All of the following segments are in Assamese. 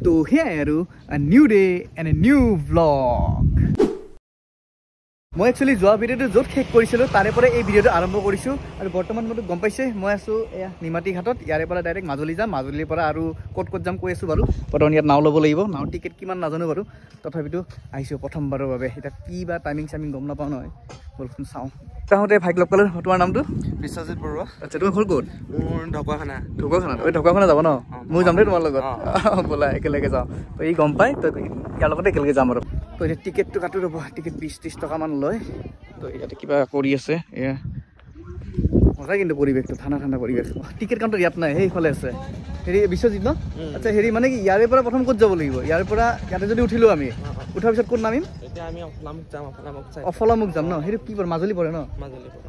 তো সেয়াই আৰু a new day and a new vlog মই একচুয়ালি যোৱা ভিডিওটো য'ত শেষ কৰিছিলোঁ তাৰে পৰা এই ভিডিওটো আৰম্ভ কৰিছোঁ আৰু বৰ্তমান মই গম পাইছে মই আছোঁ এয়া নিমাতী ঘাটত ইয়াৰে পৰা ডাইৰেক্ট মাজুলী যাম মাজুলীৰ পৰা আৰু ক'ত যাম কৈ আছোঁ বাৰু বৰ্তমান ইয়াত নাও ল'ব লাগিব নাও টিকেট কিমান নাজানো বাৰু তথাপিতো আহিছোঁ প্ৰথমবাৰৰ বাবে এতিয়া কি বা টাইমিং গম নাপাওঁ নহয় বলচোন চাওঁ তাহতে ভাইক লগ পালে তোমাৰ নামটো বিশ্বজিৎ বৰুৱা আচ্ছা তোমাৰ ঘৰ ক'ত মোৰ ঢকুৱাখানা ঐ ঢকুৱাখানা যাব ন মই যাম দেই তোমাৰ লগত ব'লা একেলগে যাওঁ তো এই গম পাই তো ইয়াৰ লগতে একেলগে যাম আৰু তো এতিয়া টিকেটটো কাটো ৰ'ব টিকেট 20-30 টকামান লয় তো ইয়াতে কিবা কৰি আছে এয়া মজা কিন্তু পৰিৱেশটো ঠাণ্ডা পৰিৱেশ টিকেট কাউণ্টাৰ ইয়াত নাই সেইফালে আছে হেৰি বিশ্বজিৎ ন আচ্ছা হেৰি মানে কি ইয়াৰে পৰা প্ৰথম ক'ত যাব লাগিব ইয়াৰ পৰা ইয়াতে যদি উঠিলোঁ আমি উঠাৰ পিছত ক'ত নামিম এতিয়া আমি অফলামুখ যাম ন সেইটো কি পৰে মাজুলী পৰে ন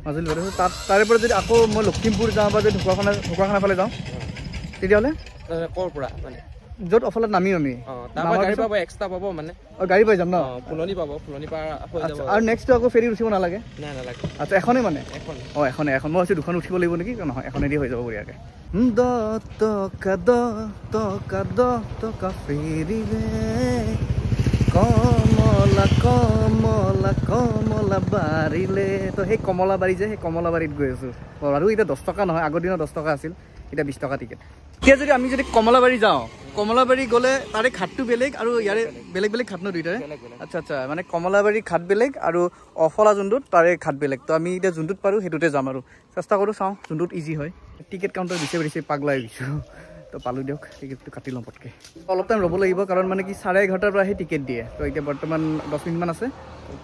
মাজুলী পৰে তাৰে পৰা যদি আকৌ মই লখিমপুৰ যাওঁ বা যদি ঢকুৱাখানা ফালে যাওঁ তেতিয়াহ'লে ক'ৰ পৰা মানে য'ত অফলত নামিম আমি গাড়ী পাব এক্সট্ৰা পাব মানে গাড়ী পাই যাম ন ফুলনি পাব ফুলনি পৰা আৰু নেক্সট আকৌ ফেৰী উঠিব নালাগে নালাগে আচ্ছা এখনেই মানে এখন মই ভাবিছোঁ দুখন উঠিব লাগিব নেকি নহয় এখনেদি হৈ যাব বঢ়িয়াকৈ টকা ফেৰিলে কমলা বাৰীলে তো সেই কমলাবাৰী যে সেই কমলাবাৰীত গৈ আছোঁ আৰু এতিয়া 10 টকা নহয় আগৰ দিনত 10 টকা আছিল এতিয়া 20 টকা টিকেট এতিয়া যদি আমি যদি কমলাবাৰী যাওঁ কমলাবাৰী গ'লে তাৰে ঘাটটো বেলেগ আৰু ইয়াৰে বেলেগ ঘাট ন দুইটাৰে আচ্ছা মানে কমলাবাৰী ঘাট বেলেগ আৰু অফলা যোনটোত তাৰে ঘাট বেলেগ তো আমি এতিয়া যোনটোত পাৰোঁ সেইটোতে যাম আৰু চেষ্টা কৰোঁ চাওঁ যোনটোত ইজি হয় টিকেট কাউণ্টাৰ বিচাৰি পাগলা হৈ গৈছোঁ তো পালোঁ দিয়ক টিকেটটো কাটি লওঁ পটকৈ অলপ টাইম ৰ'ব লাগিব কাৰণ মানে কি 11:30 পৰা সেই টিকেট দিয়ে তো এতিয়া বৰ্তমান 10 মিনিটমান আছে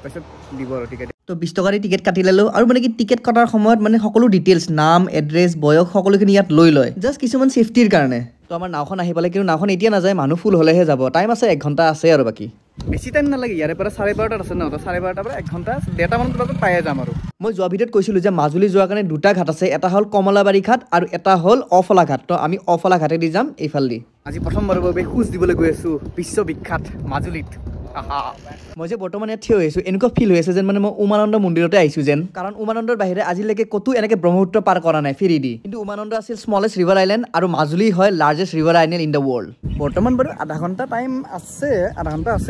তাৰপিছত দিব আৰু টিকেট তো 20 টকাৰে টিকেট কাটি ল'লোঁ আৰু মানে কি টিকেট কটাৰ সময়ত মানে সকলো ডিটেইলছ নাম এড্ৰেছ বয়স সকলোখিনি ইয়াত লৈ লয় জাষ্ট কিছুমান ছেফটিৰ কাৰণে তো আমাৰ নাওখন আহি পালে কিন্তু নাওখন এতিয়া নাযায় মানুহ ফুল হ'লেহে যাব টাইম আছে 1 ঘণ্টা আছে আৰু বাকী বেছি টাইম নালাগে ইয়াৰে পৰা 12:30 আছে ন তো 12:30 পৰা 1 ঘণ্টা 1:30 মানত লগত পায়ে যাম আৰু মই যোৱা ভিডিঅ'ত কৈছিলোঁ যে মাজুলী যোৱাৰ কাৰণে দুটা ঘাট আছে এটা হ'ল কমলাবাৰী ঘাট আৰু এটা হ'ল অফলা ঘাট তো আমি অফলা ঘাটেদি যাম এইফালেদি আজি প্ৰথমবাৰৰ বাবে খোজ দিবলৈ গৈ আছোঁ বিশ্ববিখ্যাত মাজুলীত মই যে বৰ্তমান ইয়াত থিয় হৈ আছোঁ এনেকুৱা ফিল হৈ আছে যেন মানে মই উমানন্দ মন্দিৰতে আহিছোঁ যেন কাৰণ উমানন্দৰ বাহিৰে আজিলৈকে ক'তো এনেকৈ ব্ৰহ্মপুত্ৰ পাৰ কৰা নাই ফেৰী দি কিন্তু উমানন্দ আছিল স্মলেষ্ট ৰিভাৰ আইলেণ্ড আৰু মাজুলী হয় largest river island in the world বৰ্তমান বাৰু আধা ঘণ্টা টাইম আছে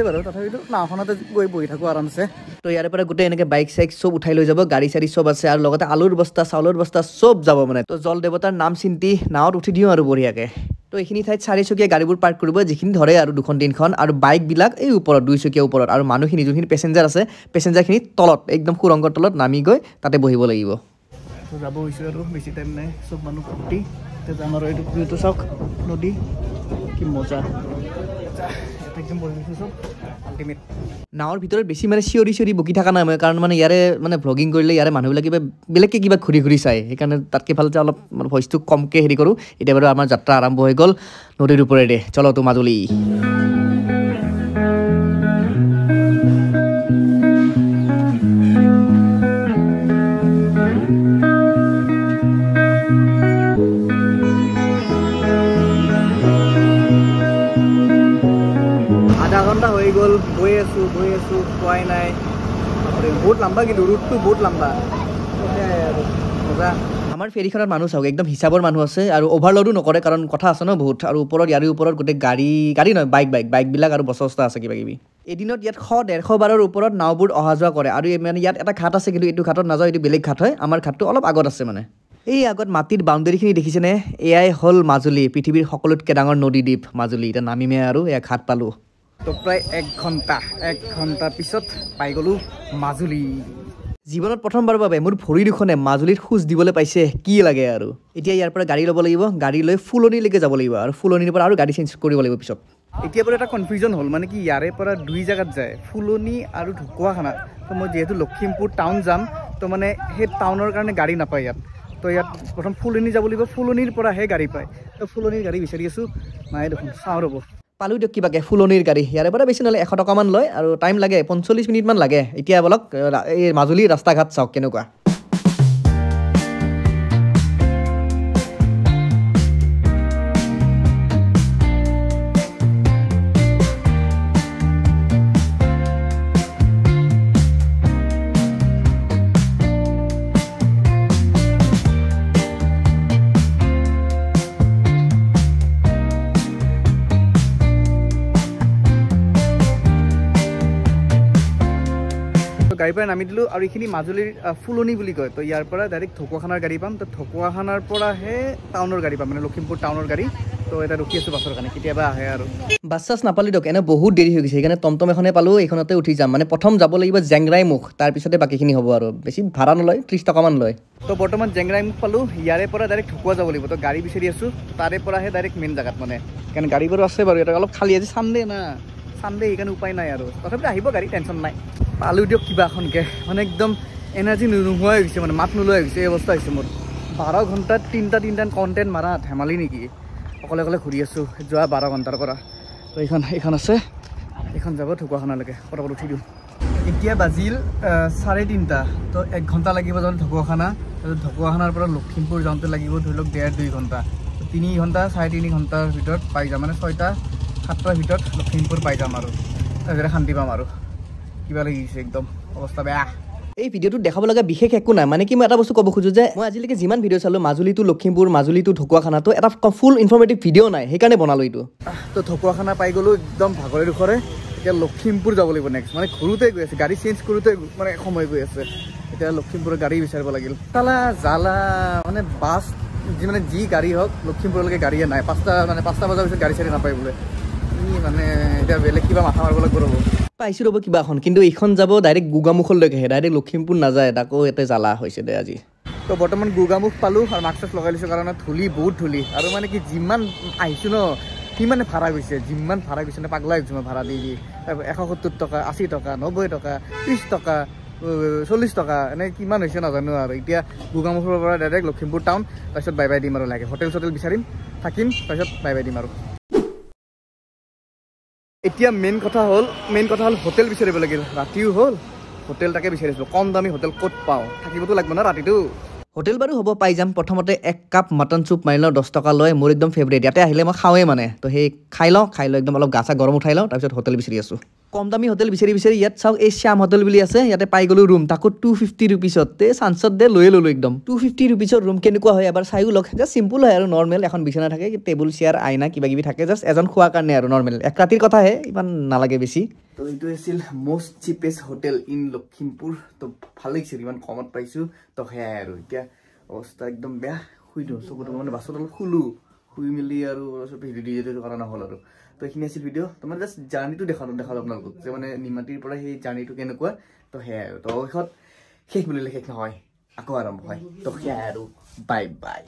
বাৰু তথাপিতো নাওখনতে গৈ বহি থাকোঁ আৰামছে তো ইয়াৰে পৰা গোটেই এনেকৈ বাইক চাইক চব উঠাই লৈ যাব গাড়ী চাড়ী চব আছে আৰু লগতে আলুৰ বস্তা চাউলৰ বস্তা চব যাব মানে তো জল দেৱতাৰ নাম চিন্তি নাৱত উঠি দিওঁ আৰু বঢ়িয়াকৈ তো এইখিনি ঠাইত 4চকীয়া গাড়ীবোৰ পাৰ্ক কৰিব যিখিনি ধৰে আৰু 2-3খন আৰু বাইকবিলাক এই ওপৰত 2চকীয়া ওপৰত আৰু মানুহখিনি যোনখিনি পেচেঞ্জাৰ আছে পেচেঞ্জাৰখিনি তলত একদম সুৰংগৰ তলত নামি গৈ তাতে বহিব লাগিব যাব হৈছোঁ আৰু বেছি টাইম নাই চব মানুহ ভৰ্তি এতিয়া যাম আৰু এইটো চাওক নদী কি মজা একদম বহিছোঁ চব আল্টিমেট নাৱৰ ভিতৰত বেছি মানে চিঞৰি বকি থকা নাই মই কাৰণ মানে ইয়াৰে মানে ভ্লগিং কৰিলে ইয়াৰে মানুহবিলাক বেলেগকৈ কিবা ঘূৰি চাই সেইকাৰণে তাতকৈ ভাল যে অলপ ভইচটো কমকৈ হেৰি কৰোঁ এতিয়া বাৰু আমাৰ যাত্ৰা আৰম্ভ হৈ গ'ল নদীৰ ওপৰেৰে চলো তো মাজুলী হৈ গ'ল গৈ আছোঁ পোৱাই নাই বহুত লম্বা কিন্তু ৰুটটো বহুত লম্বা মজা আমাৰ ফেৰীখনত মানুহ চাওক একদম হিচাপৰ মানুহ আছে আৰু অভাৰলোডো নকৰে কাৰণ কথা আছে ন বহুত আৰু ওপৰত ইয়াৰে ওপৰত গোটেই গাড়ী নহয় বাইকবিলাক আৰু বস্তা আছে কিবাকিবি এদিনত ইয়াত 100-150 বাৰৰ ওপৰত নাওবোৰ অহা যোৱা কৰে আৰু মানে ইয়াত এটা ঘাট আছে কিন্তু এইটো ঘাটত নাযাওঁ এইটো বেলেগ ঘাট হয় আমাৰ ঘাটটো অলপ আগত আছে মানে এই আগত মাটিৰ বাউণ্ডেৰীখিনি দেখিছেনে এয়াই হ'ল মাজুলী পৃথিৱীৰ সকলোতকৈ ডাঙৰ নদীদ্বীপ মাজুলী এতিয়া নামিমে আৰু এয়া ঘাট পালোঁ তো প্ৰায় 1 ঘণ্টা পিছত পাই গ'লোঁ মাজুলী জীৱনত প্ৰথমবাৰৰ বাবে মোৰ ভৰি দুখনে মাজুলীত খোজ দিবলৈ পাইছে কি লাগে আৰু এতিয়া ইয়াৰ পৰা গাড়ী ল'ব লাগিব গাড়ী লৈ ফুলনিলৈকে যাব লাগিব আৰু ফুলনিৰ পৰা আৰু গাড়ী চেঞ্জ কৰিব লাগিব পিছত এতিয়া বাৰু এটা কনফিউজন হ'ল মানে কি ইয়াৰে পৰা 2 জেগাত যায় ফুলনি আৰু ঢকুৱাখানা তো মই যিহেতু লখিমপুৰ টাউন যাম তো মানে সেই টাউনৰ কাৰণে গাড়ী নাপায় ইয়াত তো ইয়াত প্ৰথম ফুলনি যাব লাগিব ফুলনিৰ পৰাহে গাড়ী পায় তো ফুলনিৰ গাড়ী বিচাৰি আছোঁ নাই দেখোন চাওঁ ৰ'ব পালোঁ দিয়ক কিবাকৈ ফুলনিৰ গাড়ী ইয়াৰে পৰা বেছি নহ'লে 100 টকামান লয় আৰু টাইম লাগে 45 মিনিটমান লাগে এতিয়া বলক এই মাজুলীৰ ৰাস্তা ঘাট চাওক কেনেকুৱা গাড়ীৰ পৰা নামি দিলোঁ আৰু এইখিনি মাজুলীৰ ফুলনি বুলি কয় তো ইয়াৰ পৰা ডাইৰেক্ট ঢকুৱাখানাৰ গাড়ী পাম তো ঢকুৱাখানাৰ পৰাহে টাউনৰ গাড়ী পাম মানে লখিমপুৰ টাউনৰ গাড়ী তো এটা ৰখি আছোঁ বাছৰ কাৰণে কেতিয়াবা আহে আৰু বাছ চাছ নাপালি দিয়ক এনে বহুত দেৰি হৈ গৈছে সেইকাৰণে টমটম এখনে পালোঁ এইখনতে উঠি যাম মানে প্ৰথম যাব লাগিব জেংৰাইমুখ তাৰপিছতে বাকীখিনি হ'ব আৰু বেছি ভাড়া নলয় 30 টকামান লয় তো বৰ্তমান জেংৰাইমুখ পালোঁ ইয়াৰে পৰা ডাইৰেক্ট ঢকুৱা যাব লাগিব তো গাড়ী বিচাৰি আছোঁ তাৰে পৰাহে ডাইৰেক্ট মেইন জেগাত মানে কাৰণ গাড়ীবোৰো আছে বাৰু এটা অলপ খালী আজি চানডে না চানডে সেইকাৰণে উপায় নাই আৰু তথাপিতো আহিব গাড়ী টেনশ্যন নাই পালোঁ দিয়ক কিবা এখনকৈ মানে একদম এনাৰ্জি নোহোৱা হৈ গৈছে মানে মাত নোলোৱা হৈ গৈছে এই অৱস্থা হৈছে মোৰ 12 ঘণ্টাত তিনিটা কণ্টেণ্ট মাৰা ধেমালি নেকি অকলে অকলে ঘূৰি আছোঁ যোৱা 12 ঘণ্টাৰ পৰা তো এইখন আছে এইখন যাব ঢকুৱাখানালৈকে পটকত উঠি দিওঁ এতিয়া বাজিল 3:30 তো 1 ঘণ্টা লাগিব যাওঁতে ঢকুৱাখানা ঢকুৱাখানাৰ পৰা লখিমপুৰ যাওঁতে লাগিব ধৰি লওক 1.5-2 ঘণ্টা 3 ঘণ্টা 3.5 ঘণ্টাৰ ভিতৰত পাই যাম মানে 6টা-7টাৰ ভিতৰত লখিমপুৰ পাই যাম আৰু তাৰপিছতে শান্তি পাম আৰু কিবা লাগিছে একদম অৱস্থা বেয়া এই ভিডিঅ'টো দেখাব লগা বিশেষ একো নাই মানে কি মই এটা বস্তু ক'ব খোজোঁ যে মই আজিলৈকে যিমান ভিডিঅ' চালোঁ মাজুলী টু লখিমপুৰ মাজুলী টু ঢকুৱাখানাটো এটা ফুল ইনফৰ্মেটিভ ভিডিঅ' নাই সেইকাৰণে বনালোঁ এইটো তো ঢকুৱাখানা পাই গ'লোঁ একদম ভাগৰে দুখৰে এতিয়া লখিমপুৰ যাব লাগিব নেক্সট মানে ঘূৰোতে গৈ আছে গাড়ী চেঞ্জ কৰোঁতে মানে সময় গৈ আছে এতিয়া লখিমপুৰৰ গাড়ী বিচাৰিব লাগিল তালা জালা মানে বাছ মানে যি গাড়ী হওক লখিমপুৰলৈকে গাড়ীয়ে নাই 5টা বজাৰ পিছত গাড়ী চাড়ী নাপায় বোলে মানে এতিয়া বেলেগ কিবা মাথা মাৰিব লাগিব ৰ'ব পাইছোঁ ৰ'ব কিবা এখন কিন্তু এইখন যাব ডাইৰেক্ট গোগামুখলৈকেহে ডাইৰেক্ট লখিমপুৰ নাযায় তাকো ইয়াতে জ্বালা হৈছে দে আজি তো বৰ্তমান গোগামুখ পালোঁ আৰু মাস্ক চাস্ক লগাই লৈছোঁ কাৰণে ধূলি বহুত ধূলি আৰু মানে কি যিমান আহিছোঁ ন সিমানে ভাড়া গৈছে যিমান ভাড়া গৈছে নে পাগলা হৈছোঁ মই ভাড়া দি 170 টকা 80 টকা 90 টকা 30 টকা 40 টকা এনে কিমান হৈছে নাজানো আৰু এতিয়া গোগামুখৰ পৰা ডাইৰেক্ট লখিমপুৰ টাউন তাৰপিছত বাই বাই দিম আৰু লাগে হোটেল চটেল বিচাৰিম থাকিম তাৰপিছত বাই বাই দিম আৰু এতিয়া মেইন কথা হ'ল হোটেল বিচাৰিব লাগিল ৰাতিও হ'ল হোটেল তাকে বিচাৰিছিলোঁ কম দামী হোটেল ক'ত পাওঁ থাকিবতো লাগিব না ৰাতিটো হোটেল বাৰু হ'ব পাই যাম প্ৰথমতে 1 কাপ মটন চুপ মাৰি লওঁ 10 টকা লয় মোৰ একদম ফেভৰেট ইয়াতে আহিলে মই খাওঁৱেই মানে তো সেই খাই লওঁ একদম অলপ গা চা গৰম উঠাই লওঁ তাৰপিছত হোটেল বিচাৰি আছোঁ কম দামী হোটেল বিচাৰি ইয়াত চাওক এই শ্যাম হোটেল বুলি আছে ইয়াতে পাই গ'লোঁ ৰুম তাকো 250 ৰুপিছত চান্সত দে লৈয়ে ল'লোঁ একদম 250 ৰুপিছত ৰুম কেনেকুৱা হয় এবাৰ চাইও লওক জাষ্ট চিম্পুল হয় আৰু নৰ্মেল এখন বিচনা থাকে টেবুল চেয়াৰ আইনা কিবা কিবি থাকে জাষ্ট এজন খোৱাৰ কাৰণে আৰু নৰ্মেল এক ৰাতিৰ কথাহে ইমান নালাগে বেছি তো এইটো আছিল most cheapest hotel in Lakhimpur তো ভাল লাগিছিল ইমান কমত পাইছোঁ তো সেয়াই আৰু এতিয়া অৱস্থা একদম বেয়া শুই দিওঁ চকুটো মানে বাছত অলপ শুই মেলি আৰু ভিডিঅ' কৰা নহ'ল আৰু তো এইখিনি আছিল ভিডিঅ' তো মানে জাষ্ট জাৰ্ণিটো দেখালোঁ আপোনালোকক যে মানে নিমাতীৰ পৰা সেই জাৰ্ণিটো কেনেকুৱা তো সেয়াই আৰু তো শেষত শেষ বুলিলে শেষ নহয় আকৌ আৰম্ভ হয় তো সেয়াই আৰু বাই বাই